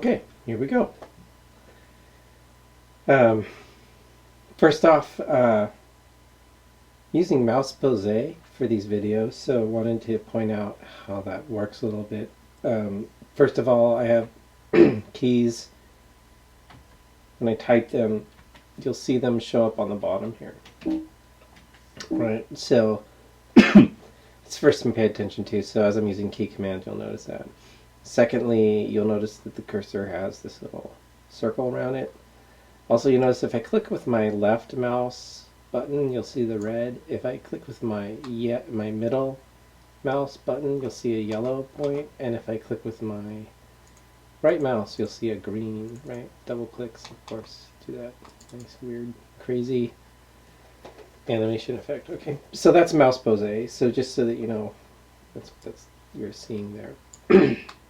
Okay, here we go. Um, First off, using mouse pose for these videos, so I wanted to point out how that works a little bit. First of all, I have keys. When I type them, you'll see them show up on the bottom here. Right, so it's first thing to pay attention to. So as I'm using key command, you'll notice that. Secondly, you'll notice that the cursor has this little circle around it. Also, you notice if I click with my left mouse button, you'll see the red. If I click with my middle mouse button, you'll see a yellow point. And if I click with my right mouse, you'll see a green, right? Double clicks, of course, to that nice, weird, crazy animation effect. Okay, so that's mouse pose. So just so that you know, that's you're seeing there.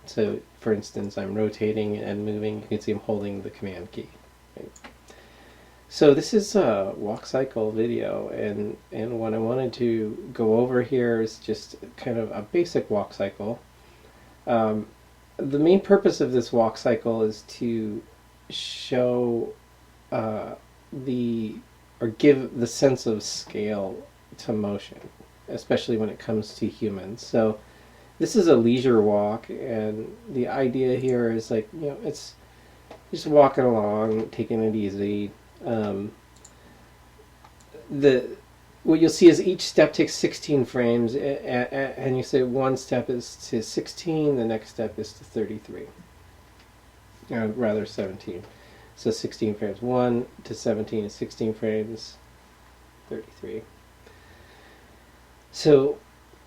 So, for instance, I'm rotating and moving. You can see I'm holding the command key. Right? So this is a walk cycle video, and what I wanted to go over here is just kind of a basic walk cycle. The main purpose of this walk cycle is to show or give the sense of scale to motion, especially when it comes to humans. So this is a leisure walk, and the idea here is it's just walking along, taking it easy. What you'll see is each step takes 16 frames, and you say one step is to 16, the next step is to 33, rather 17. So 16 frames. 1 to 17 is 16 frames, 33. So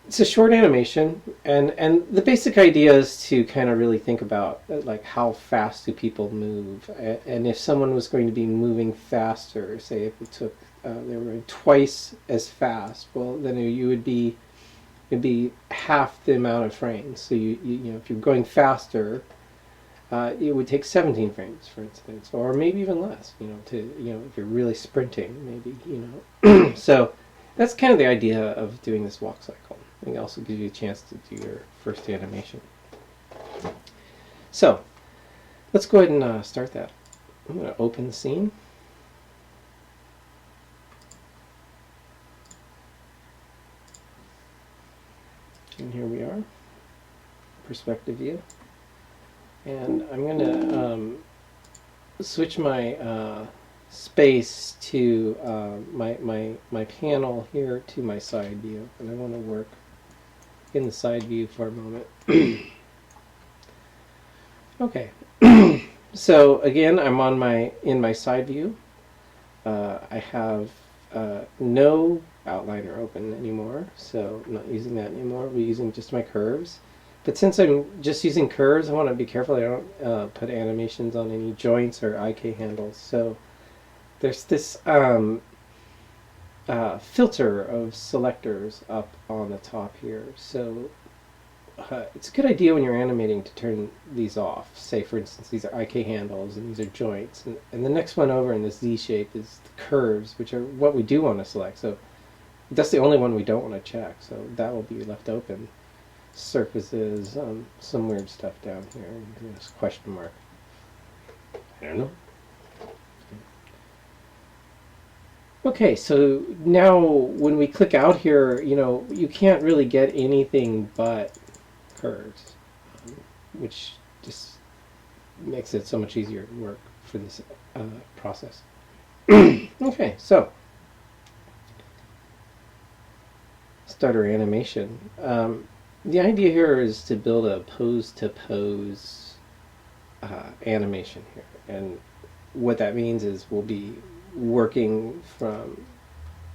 it's a short animation, and the basic idea is to kind of really think about like how fast do people move, and if someone was going to be moving faster, say if it took they were going twice as fast, well then it'd be half the amount of frames. So you know, if you're going faster, it would take 17 frames, for instance, or maybe even less. If you're really sprinting, maybe. So that's kind of the idea of doing this walk cycle. It also gives you a chance to do your first animation. So let's go ahead and start that. I'm going to open the scene. And here we are, perspective view. And I'm going to switch my space to my panel here to my side view, and I want to work in the side view for a moment. Okay, so again, I'm in my side view. I have no outliner open anymore, so I'm not using that anymore. We're using just my curves. But since I'm just using curves, I want to be careful I don't put animations on any joints or IK handles. So there's this filter of selectors up on the top here. So it's a good idea when you're animating to turn these off. Say, for instance, these are IK handles and these are joints. And the next one over in this Z shape is the curves, which are what we do want to select. So that's the only one we don't want to check. So that will be left open. Surfaces, some weird stuff down here. This question mark. I don't know. Okay, so now when we click out here, you can't really get anything but curves, which just makes it so much easier to work for this process. Okay, so start our animation. The idea here is to build a pose-to-pose animation here, and what that means is we'll be working from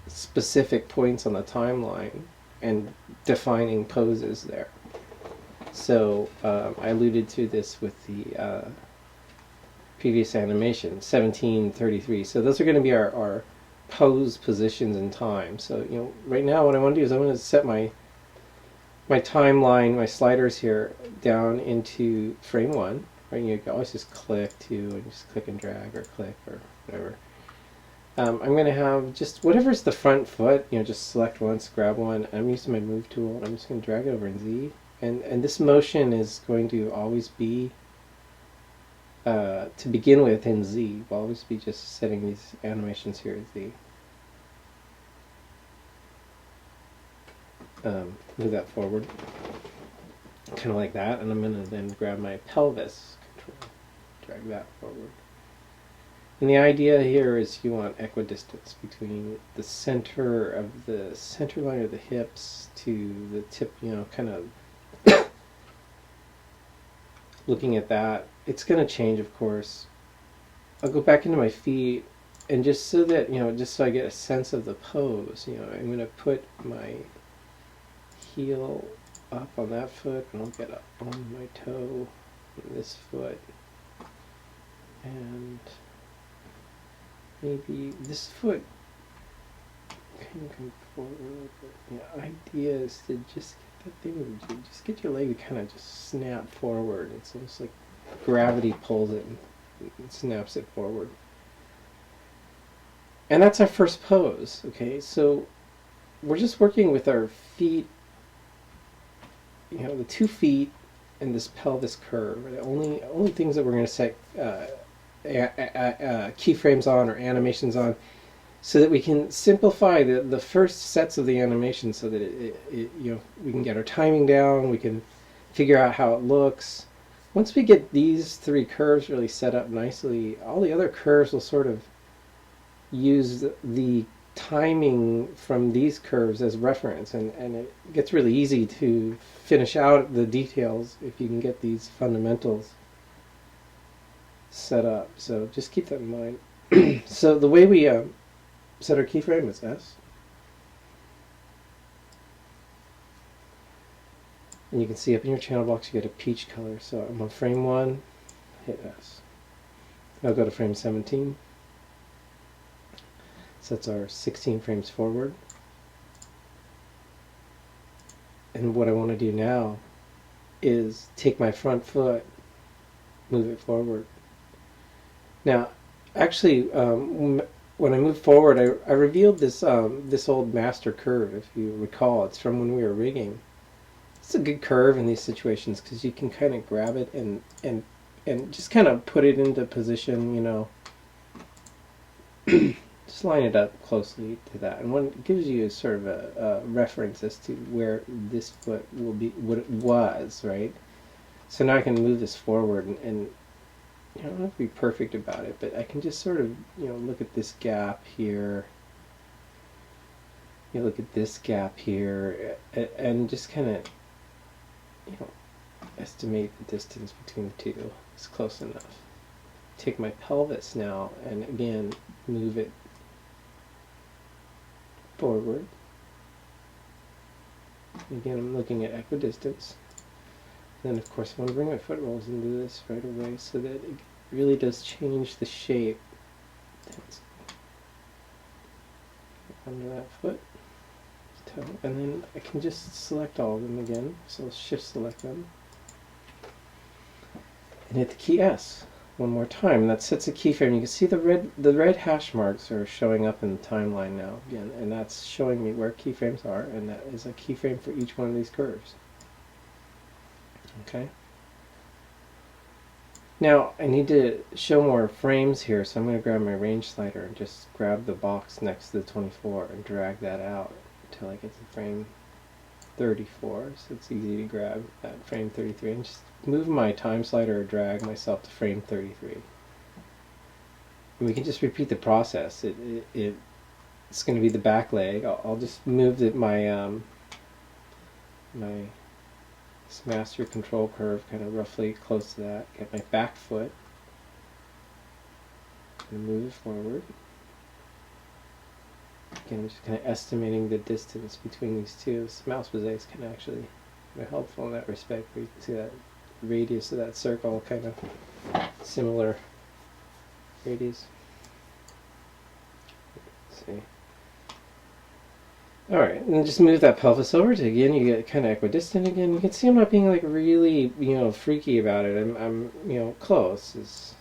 specific points on the timeline and defining poses there. So I alluded to this with the previous animation, 1733. So those are going to be our pose positions in time. So right now what I want to do is I want to set my timeline, my sliders here, down into frame 1. Right, you can always just click to, and just click and drag, or click, or whatever. I'm going to have just whatever's the front foot, just select once, grab one. I'm using my move tool, and I'm just going to drag it over in Z. And this motion is going to always be to begin with in Z. We'll always be just setting these animations here at Z. Move that forward, kind of like that, and I'm going to then grab my pelvis control, drag that forward. And the idea here is you want equidistance between the center of the center line of the hips to the tip, kind of looking at that. It's going to change, of course. I'll go back into my feet, and just so that, just so I get a sense of the pose, I'm going to put my heel up on that foot, and I'll get up on my toe on this foot, and maybe this foot can come forward a little bit. The idea is to just get that thing, just get your leg to kind of just snap forward. It's almost like gravity pulls it and snaps it forward. And that's our first pose, okay? So we're just working with our feet, the 2 feet and this pelvis curve are the only things that we're going to set keyframes on or animations on, so that we can simplify the first sets of the animation, so that we can get our timing down, we can figure out how it looks. Once we get these 3 curves really set up nicely, all the other curves will sort of use the timing from these curves as reference, and it gets really easy to finish out the details if you can get these fundamentals set up. So just keep that in mind. So the way we set our keyframe is S. And you can see up in your channel box you get a peach color. So I'm on frame 1, hit S. I'll go to frame 17. So that's our 16 frames forward. And what I want to do now is take my front foot, move it forward. Now, actually, when I moved forward, I revealed this this old master curve, if you recall. It's from when we were rigging. It's a good curve in these situations because you can kind of grab it and just kind of put it into position, just line it up closely to that, and it gives you a sort of a reference as to where this foot will be, what it was, right? So now I can move this forward, and I don't have to be perfect about it, but I can just sort of, look at this gap here. You look at this gap here, and just kind of, estimate the distance between the two. It's close enough. Take my pelvis now, and again, move it forward. Again, I'm looking at equidistance. Then, of course, I want to bring my foot rolls into this right away so that it really does change the shape. Under that foot, toe, and then I can just select all of them again. So I'll shift select them and hit the key S one more time. And that sets a keyframe. You can see the red hash marks are showing up in the timeline now again, and that's showing me where keyframes are, and that is a keyframe for each one of these curves. Okay. Now I need to show more frames here, so I'm going to grab my range slider and just grab the box next to the 24 and drag that out until I get to frame 34. So it's easy to grab that frame 33 and just move my time slider or drag myself to frame 33. And we can just repeat the process. It's going to be the back leg. I'll just move my my master control curve kind of roughly close to that. Get my back foot and move it forward. Again, I'm just kind of estimating the distance between these two. This mouse mosaic can actually be helpful in that respect, where you can see that radius of that circle, kind of similar radius. Let's see. Alright, and then just move that pelvis over to, again, you get kind of equidistant again. You can see I'm not being like really, freaky about it. I'm close. It's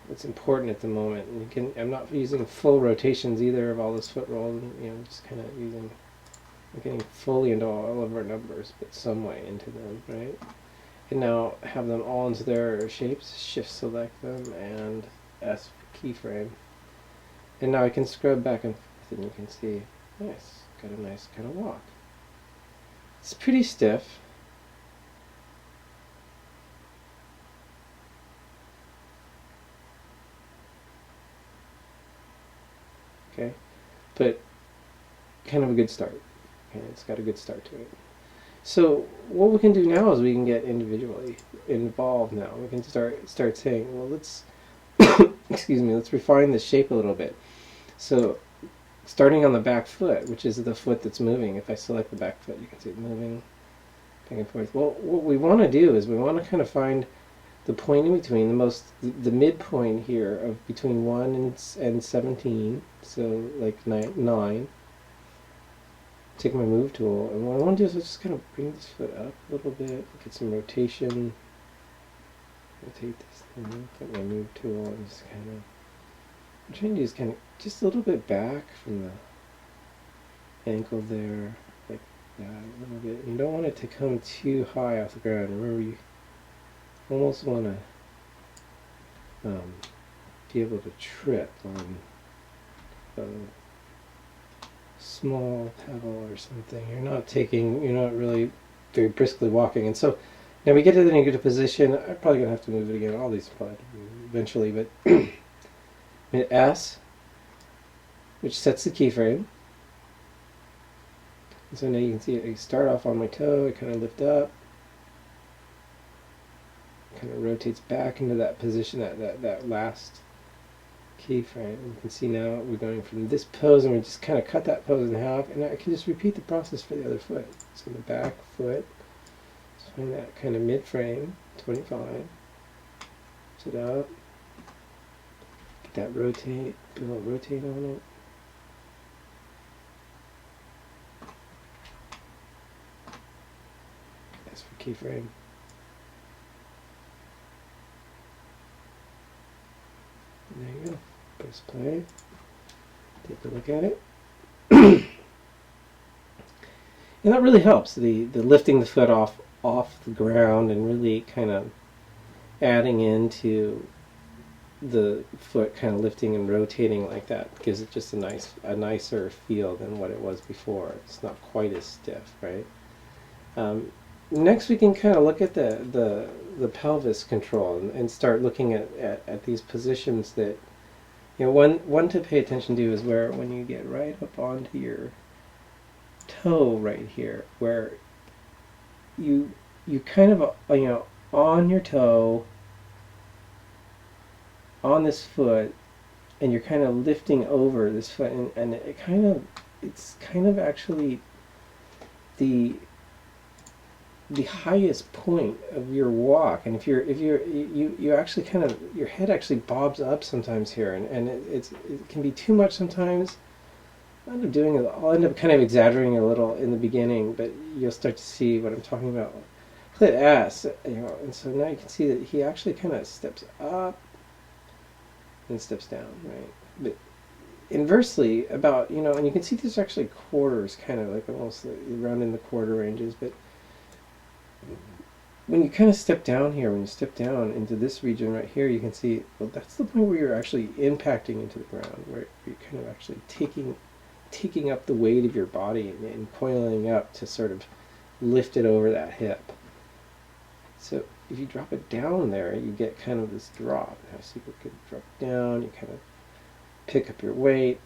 what's important at the moment. And I'm not using full rotations either of all this foot roll. Just kind of getting fully into all of our numbers, but some way into them, right? And now have them all into their shapes, shift select them, and S for keyframe. And now I can scrub back and forth and you can see, nice, got a nice kind of walk. It's pretty stiff. Okay, but kind of a good start. Okay, it's got a good start to it. So what we can do now is we can get individually involved now. We can start saying, well, let's excuse me, let's refine the shape a little bit. So starting on the back foot, which is the foot that's moving, if I select the back foot, you can see it moving back and forth. Well, what we want to do is we want to kind of find the point in between, the midpoint here of between 1 and 17, so like 9. Take my move tool, and what I want to do is just kind of bring this foot up a little bit, get some rotation, rotate this thing, get my move tool, and just kind of, I'm trying to use kind of just a little bit back from the ankle there, like that, a little bit. You don't want it to come too high off the ground. Remember, you almost want to be able to trip on small pebble or something. You're not really very briskly walking. And so now we get to the negative position. I'm probably going to have to move it again. All these probably have to move eventually, but hit S, which sets the keyframe. And so now you can see I start off on my toe, I kind of lift up, kind of rotates back into that position, that last keyframe. You can see now we're going from this pose, and we just kind of cut that pose in half, and I can just repeat the process for the other foot. So the back foot, just find that kind of mid-frame, 25, sit up, get that rotate, put a little rotate on it. That's for keyframe. There you go. Press play. Take a look at it. And that really helps. The lifting the foot off the ground and really kind of adding into the foot kind of lifting and rotating like that gives it just a nicer feel than what it was before. It's not quite as stiff, right? Next we can kind of look at the pelvis control and start looking at these positions that, you know, one to pay attention to is where when you get right up onto your toe right here, where you kind of, you know, on your toe, on this foot, and you're kind of lifting over this foot, and it's kind of actually the highest point of your walk. And if you actually kind of, your head actually bobs up sometimes here, and it can be too much sometimes. I'll end up kind of exaggerating a little in the beginning, but you'll start to see what I'm talking about. Hit S, you know, and so now you can see that he actually kind of steps up and steps down, right? But inversely, about, you know, and you can see there's actually quarters, kind of like almost around in the quarter ranges, but when you kind of step down here, when you step down into this region right here, you can see, well, that's the point where you're actually impacting into the ground, where you're kind of actually taking up the weight of your body and coiling up to sort of lift it over that hip. So if you drop it down there, you get kind of this drop. Now see, we could drop down, you kind of pick up your weight,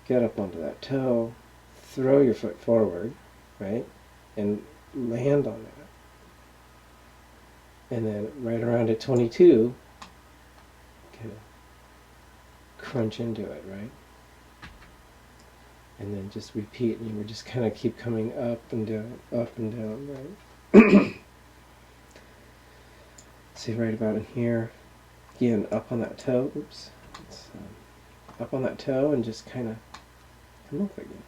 get up onto that toe, throw your foot forward, right, and land on that. And then right around at 22, kind of crunch into it, right? And then just repeat, and you would just kind of keep coming up and down, right? See, right about in here, again, up on that toe, oops, it's, up on that toe, and just kind of come up again.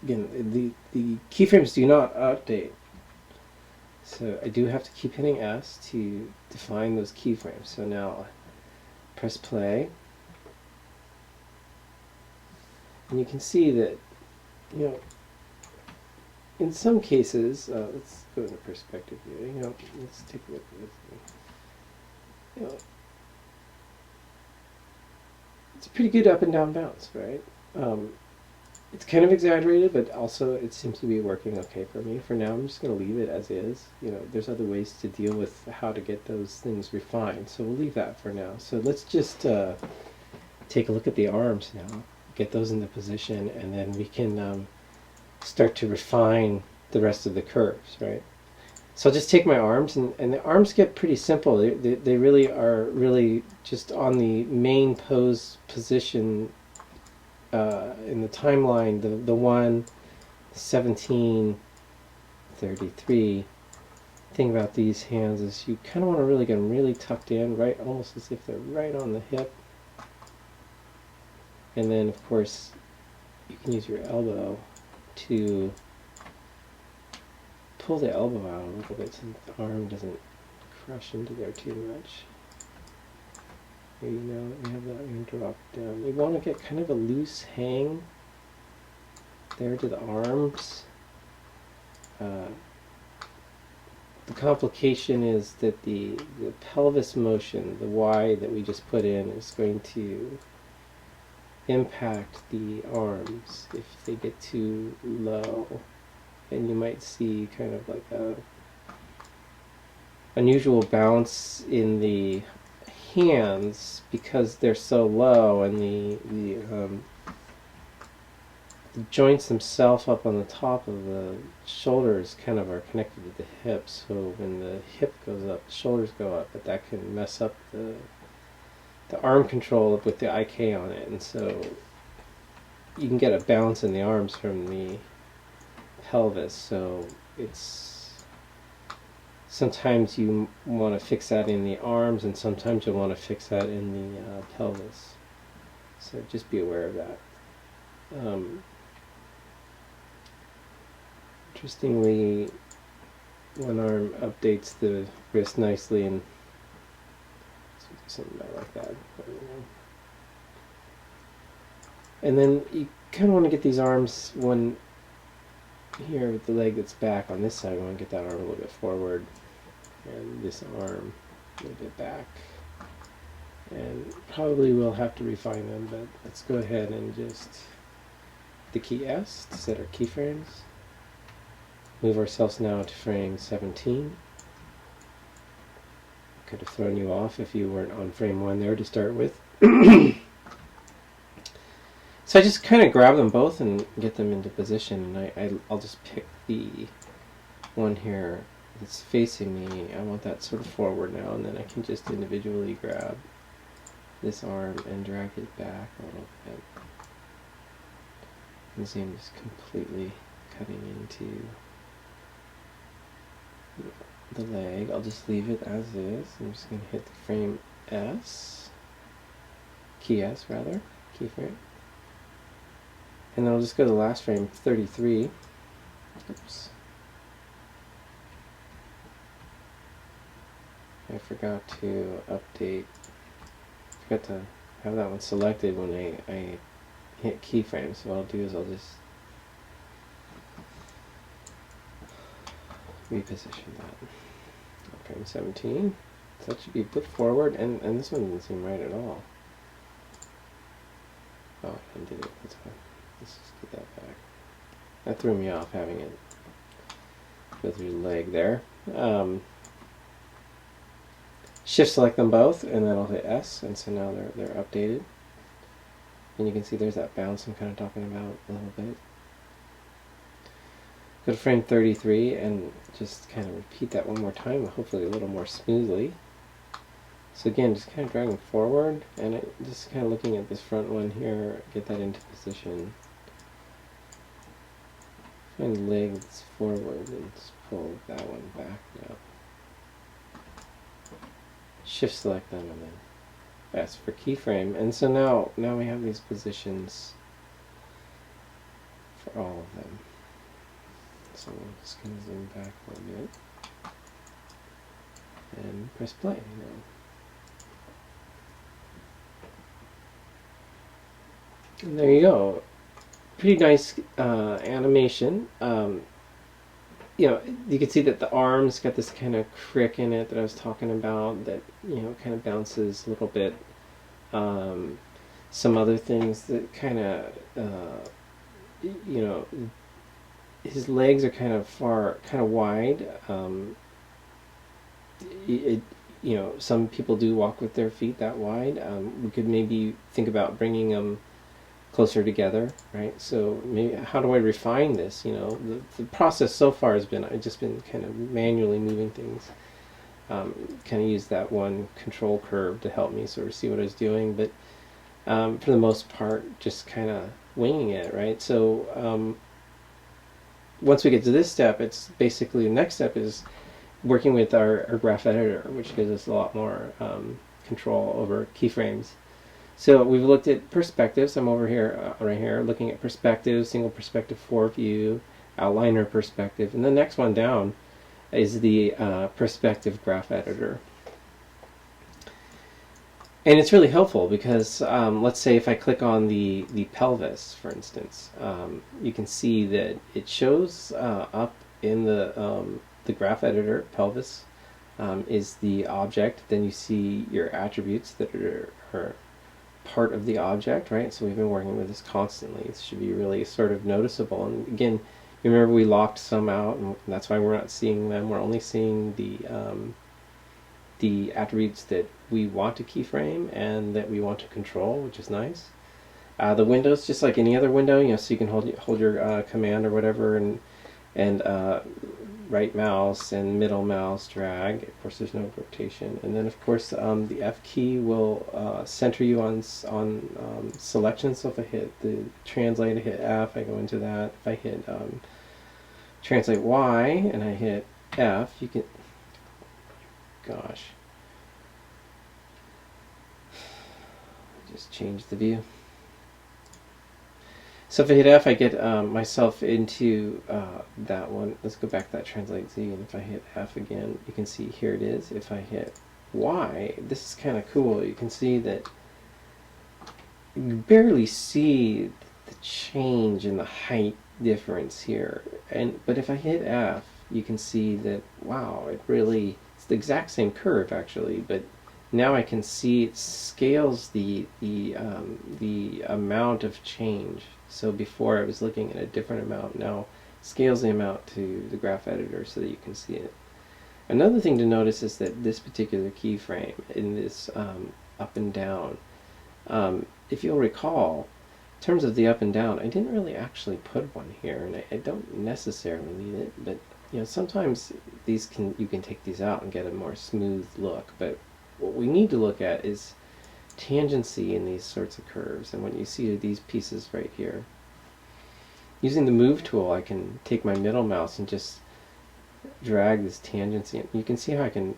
Again, the keyframes do not update, so I do have to keep hitting S to define those keyframes. So now press play, and you can see that, you know, in some cases, let's go into perspective here. Let's take a look at this. It's a pretty good up and down bounce, right? It's kind of exaggerated, but also it seems to be working okay for me. For now, I'm just going to leave it as is. There's other ways to deal with how to get those things refined, so we'll leave that for now. So let's just take a look at the arms now, get those into position, and then we can start to refine the rest of the curves, right? So I'll just take my arms, and the arms get pretty simple. They really are really just on the main pose position in the timeline, the 1, 17, 33. The thing about these hands is you kind of want to really get them really tucked in, right, almost as if they're right on the hip. And then, of course, you can use your elbow to pull the elbow out a little bit so the arm doesn't crush into there too much. Here, we have that one drop down. We want to get kind of a loose hang there to the arms. The complication is that the pelvis motion, the Y that we just put in, is going to impact the arms if they get too low. And you might see kind of like a unusual bounce in the hands because they're so low, and the joints themselves up on the top of the shoulders kind of are connected to the hips. So when the hip goes up, the shoulders go up, but that can mess up the arm control with the IK on it, and so you can get a bounce in the arms from the pelvis. So sometimes you want to fix that in the arms, and sometimes you want to fix that in the pelvis. So just be aware of that. Interestingly, one arm updates the wrist nicely, and something about like that. And then you kind of want to get these arms, one here with the leg that's back on this side, we want to get that arm a little bit forward, and this arm a little bit back. And probably we'll have to refine them, but let's go ahead and just the key S to set our keyframes. Move ourselves now to frame 17. Could have thrown you off if you weren't on frame 1 there to start with. So I just kind of grab them both and get them into position, and I'll just pick the one here that's facing me. I want that sort of forward now, and then I can just individually grab this arm and drag it back a little bit. You can see I'm just completely cutting into the leg. I'll just leave it as is. I'm just going to hit the frame S, key S rather, keyframe. And then I'll just go to the last frame, 33. Oops. I forgot to update, forgot to have that one selected when I hit keyframe. So what I'll do is I'll just reposition that. Frame 17. So that should be put forward, and this one doesn't seem right at all. Oh, I undid it. That's fine. Let's just get that back. That threw me off, having it go through the leg there. Shift select them both, and then I'll hit S, and so now they're updated. And you can see there's that bounce I'm kind of talking about a little bit. Go to frame 33 and just kind of repeat that one more time, hopefully a little more smoothly. So again, just kind of dragging forward, and just kind of looking at this front one here, get that into position. Find the leg that's forward and just pull that one back now. Shift select them and then S for keyframe. And so now we have these positions for all of them. So I'm just going to zoom back a little bit and press play now. And there you go. Pretty nice animation. you know, you can see that the arm's got this kind of crick in it that I was talking about that, you know, kind of bounces a little bit. Um, some other things that kind of, you know, his legs are kind of wide. It, you know, some people do walk with their feet that wide. We could maybe think about bringing them closer together, right? So maybe how do I refine this? You know, the process so far has been I've just been kind of manually moving things. Kind of use that one control curve to help me sort of see what I was doing, but for the most part, just kind of winging it, right? So once we get to this step, it's basically the next step is working with our graph editor, which gives us a lot more control over keyframes. So we've looked at perspectives. I'm over here, right here, looking at perspective, single perspective 4 view, outliner perspective, and the next one down is the perspective graph editor. And it's really helpful because let's say if I click on the pelvis, for instance, you can see that it shows up in the graph editor. Pelvis is the object. Then you see your attributes that are part of the object, right? So we've been working with this constantly. It should be really sort of noticeable. And again, you remember we locked some out, and that's why we're not seeing them. We're only seeing the attributes that we want to keyframe and that we want to control, which is nice. The window's just like any other window, you know, so you can hold your command or whatever, and right mouse and middle mouse drag. Of course, there's no rotation, and then of course the F key will center you on selection. So if I hit the translate, I hit F, I go into that. If I hit translate Y and I hit F, you can. Gosh, just change the view. So if I hit F, I get myself into that one. Let's go back to that translate Z, and if I hit F again, you can see here it is. If I hit Y, this is kind of cool. You can see that you barely see the change in the height difference here. But if I hit F, you can see that, wow, it really, it's the exact same curve actually, but now I can see it scales the amount of change. So before I was looking at a different amount, now scales the amount to the graph editor so that you can see it. Another thing to notice is that this particular keyframe in this up and down, if you'll recall, in terms of the up and down, I didn't really actually put one here, and I don't necessarily need it, but you know, sometimes these you can take these out and get a more smooth look, but what we need to look at is tangency in these sorts of curves, and when you see these pieces right here, using the move tool, I can take my middle mouse and just drag this tangency, and you can see how I can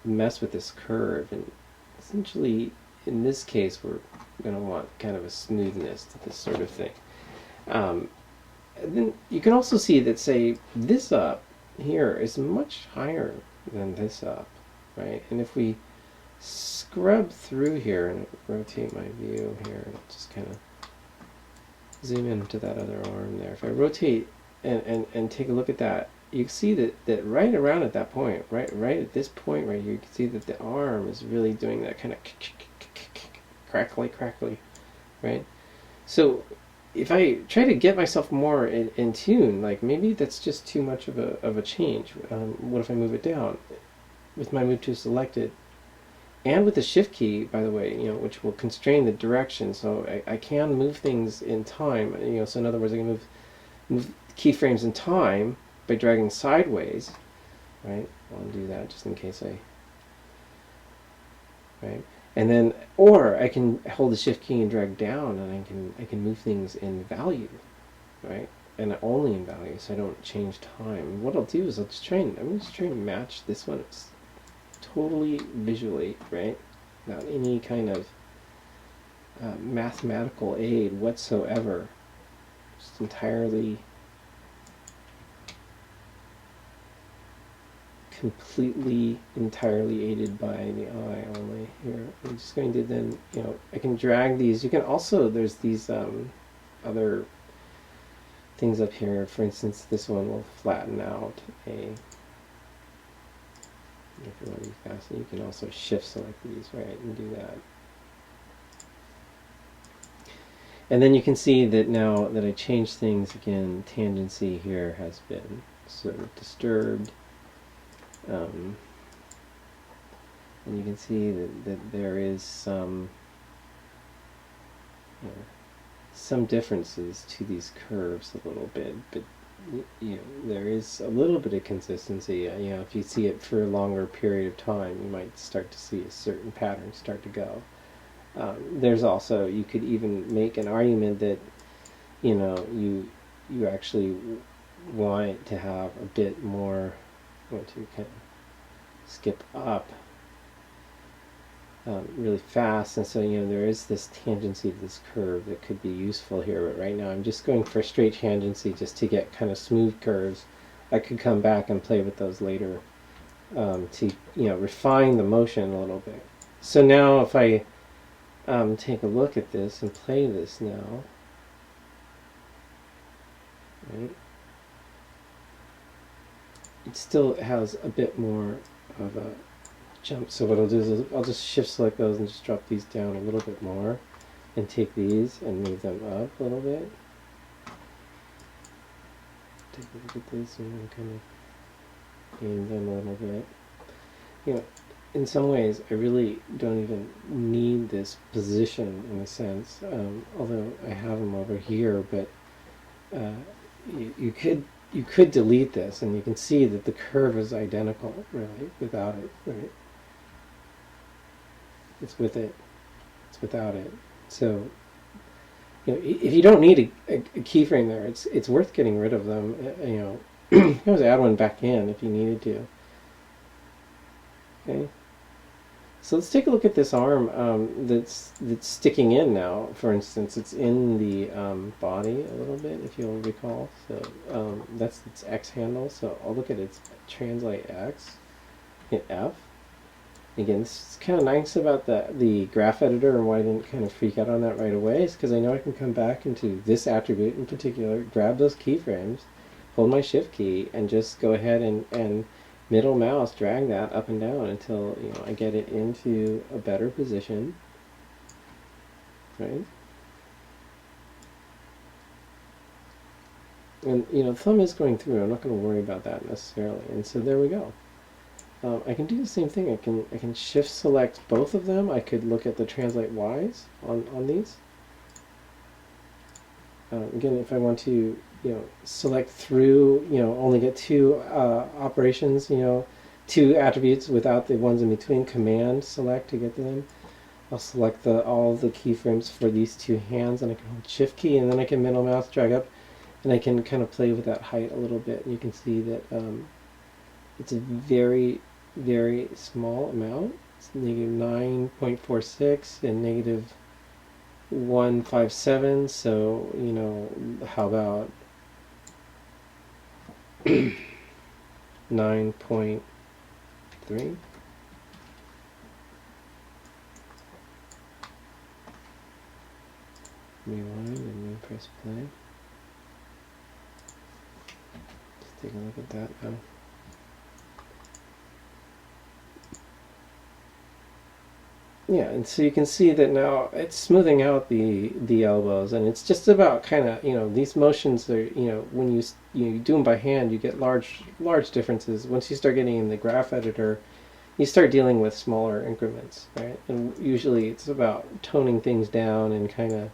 mess with this curve, and essentially in this case we're going to want kind of a smoothness to this sort of thing. And then you can also see that, say, this up here is much higher than this up, right? And if we scrub through here and rotate my view here, and just kind of zoom into that other arm there. If I rotate and take a look at that, you can see that right around at that point, right at this point right here, you can see that the arm is really doing that kind of crackly, right? So if I try to get myself more in tune, like maybe that's just too much of a change. What if I move it down with my move tool selected, and with the shift key, by the way, you know, which will constrain the direction, so I can move things in time. You know, so in other words, I can move keyframes in time by dragging sideways, right? I'll undo that just in case right? And then, or I can hold the shift key and drag down, and I can move things in value, right? And only in value, so I don't change time. And what I'll do is I'm just trying to match this one. It's totally visually, right? Without any kind of mathematical aid whatsoever. Just entirely entirely aided by the eye only. Here, I'm just going to then, you know, I can drag these. You can also, there's these other things up here. For instance, this one will flatten out a. If you want to be fast, you can also shift select these, right, and do that. And then you can see that now that I changed things again, tangency here has been sort of disturbed. And you can see that there is some, some differences to these curves a little bit, but there is a little bit of consistency. If you see it for a longer period of time, you might start to see a certain pattern start to go. There's also, you could even make an argument that you actually want it to have a bit more. I want to kind of skip up really fast, and so there is this tangency to this curve that could be useful here, but right now I'm just going for straight tangency just to get kind of smooth curves. I could come back and play with those later to refine the motion a little bit. So now if I take a look at this and play this now, right, it still has a bit more of a jump. So what I'll do is I'll just shift select those and just drop these down a little bit more and take these and move them up a little bit. Take a look at this and kind of aim them a little bit. In some ways I really don't even need this position in a sense, although I have them over here, but you could delete this and you can see that the curve is identical really without it, right? It's with it, it's without it. So if you don't need a keyframe there, it's worth getting rid of them. You can always add one back in if you needed to. Okay. So let's take a look at this arm that's sticking in now. For instance, it's in the body a little bit, if you'll recall. So that's its X handle. So I'll look at its translate X, hit F. Again, this is kind of nice about the graph editor, and why I didn't kind of freak out on that right away is because I know I can come back into this attribute in particular, grab those keyframes, hold my shift key, and just go ahead and middle mouse drag that up and down until I get it into a better position, right? And the thumb is going through. I'm not going to worry about that necessarily. And so there we go. I can do the same thing. I can shift select both of them. I could look at the translate Y's on these. Again, if I want to select through, only get two operations, two attributes without the ones in between, command select to get to them. I'll select all the keyframes for these two hands, and I can hold shift key, and then I can middle mouse drag up, and I can kind of play with that height a little bit. And you can see that it's a very, very small amount. It's negative 9.46 and negative 157. So how about 9.3? Rewind and then press play. Let's take a look at that now. Yeah, and so you can see that now it's smoothing out the elbows, and it's just about kind of these motions are when you do them by hand, you get large differences. Once you start getting in the graph editor, you start dealing with smaller increments, right? And usually it's about toning things down and kind of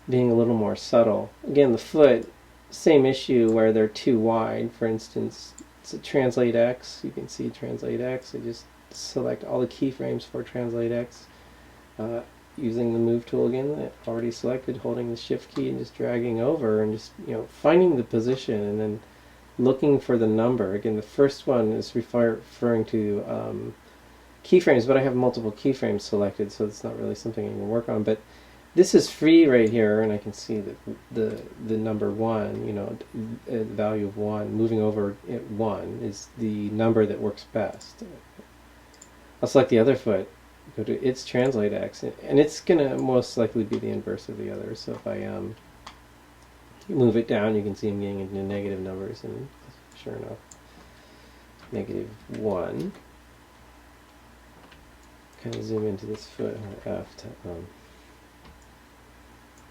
being a little more subtle. Again, the foot, same issue where they're too wide. For instance, it's a translate X. You can see translate X. I just select all the keyframes for translate X using the move tool again that I've already selected, holding the shift key and just dragging over and just finding the position and then looking for the number. Again, the first one is referring to keyframes, but I have multiple keyframes selected, so it's not really something I can work on. But this is free right here, and I can see that the number 1, the value of 1, moving over at 1 is the number that works best. I'll select the other foot, go to its translate X, and it's going to most likely be the inverse of the other. So if I You move it down, you can see I'm getting into negative numbers, and sure enough, -1. Kind of zoom into this foot F to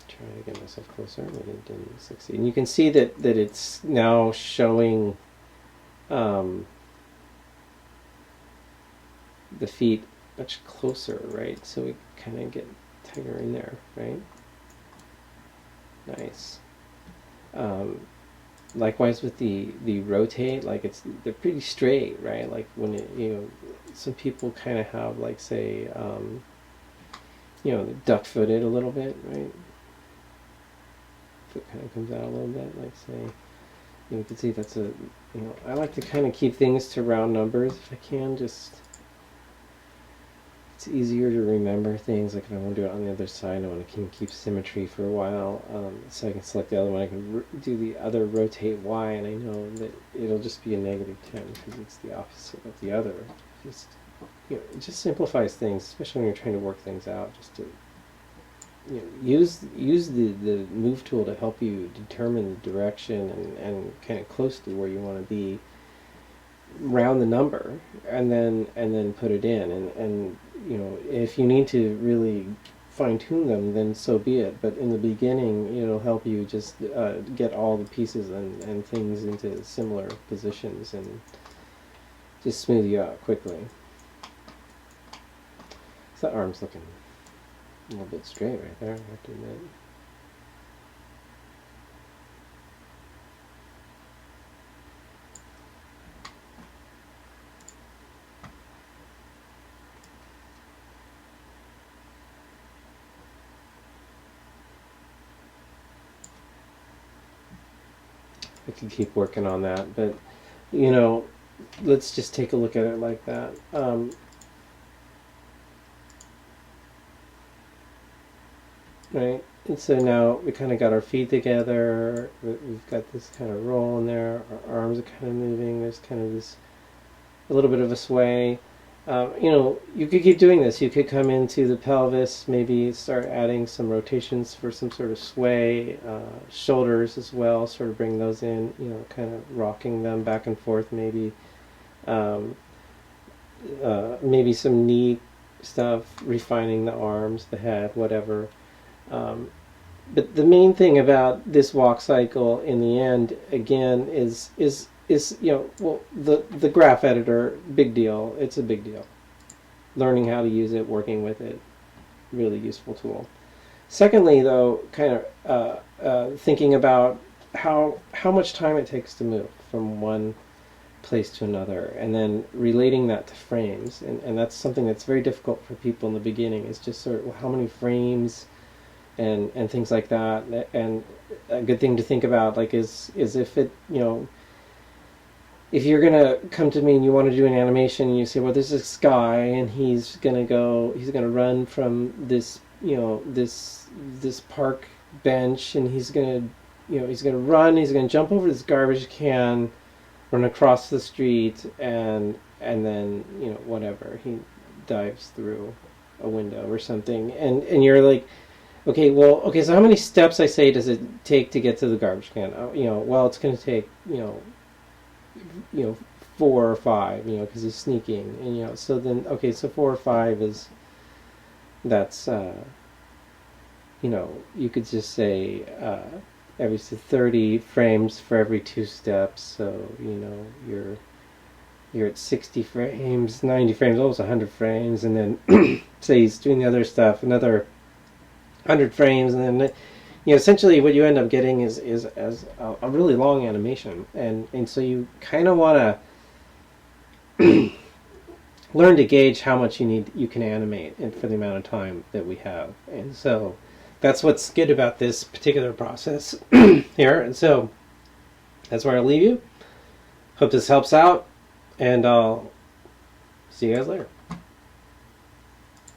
try to get myself closer, but it didn't succeed. And you can see that it's now showing the feet much closer, right? So we kind of get tighter in there, right? Nice. Likewise with the rotate, like they're pretty straight, right? Like when some people kind of have, like, say, duck-footed a little bit, right? Foot kind of comes out a little bit, like, say, you can see that's I like to kind of keep things to round numbers if I can. Just, it's easier to remember things. Like if I want to do it on the other side, I want to keep symmetry for a while, so I can select the other one. I can do the other rotate Y, and I know that it'll just be a -10 because it's the opposite of the other. Just, it just simplifies things, especially when you're trying to work things out. Just to use the move tool to help you determine the direction and kind of close to where you want to be. Round the number and then put it in, and if you need to really fine-tune them, then so be it, but in the beginning it'll help you just get all the pieces and things into similar positions and just smooth you out quickly. So that arm's looking a little bit straight right there, I have to admit. I could keep working on that, but let's just take a look at it like that. Right, and so now we kind of got our feet together, we've got this kind of roll in there, our arms are kind of moving, there's kind of this, a little bit of a sway. You could keep doing this. You could come into the pelvis, maybe start adding some rotations for some sort of sway, shoulders as well, sort of bring those in, kind of rocking them back and forth, maybe. Maybe some knee stuff, refining the arms, the head, whatever. But the main thing about this walk cycle in the end, again, is the graph editor, big deal. It's a big deal. Learning how to use it, working with it, really useful tool. Secondly, though, kind of thinking about how much time it takes to move from one place to another, and then relating that to frames. And that's something that's very difficult for people in the beginning, is just sort of, well, how many frames and things like that. And a good thing to think about, like, is if it, if you're gonna come to me and you want to do an animation, and you say, well, there's this guy and he's gonna run from this, this park bench, and he's gonna run, he's gonna jump over this garbage can, run across the street, and then whatever, he dives through a window or something, and you're like, okay, so how many steps, I say, does it take to get to the garbage can? Well, it's going to take 4 or 5, because he's sneaking, and so then, okay, so 4 or 5 that's you could just say every 30 frames for every 2 steps, so you're at 60 frames, 90 frames, almost 100 frames, and then say he's doing the other stuff, another 100 frames, and then essentially what you end up getting is a really long animation, and so you kind of want to learn to gauge how much you can animate and for the amount of time that we have. And so that's what's good about this particular process here. And so that's where I'll leave you. Hope this helps out, and I'll see you guys later.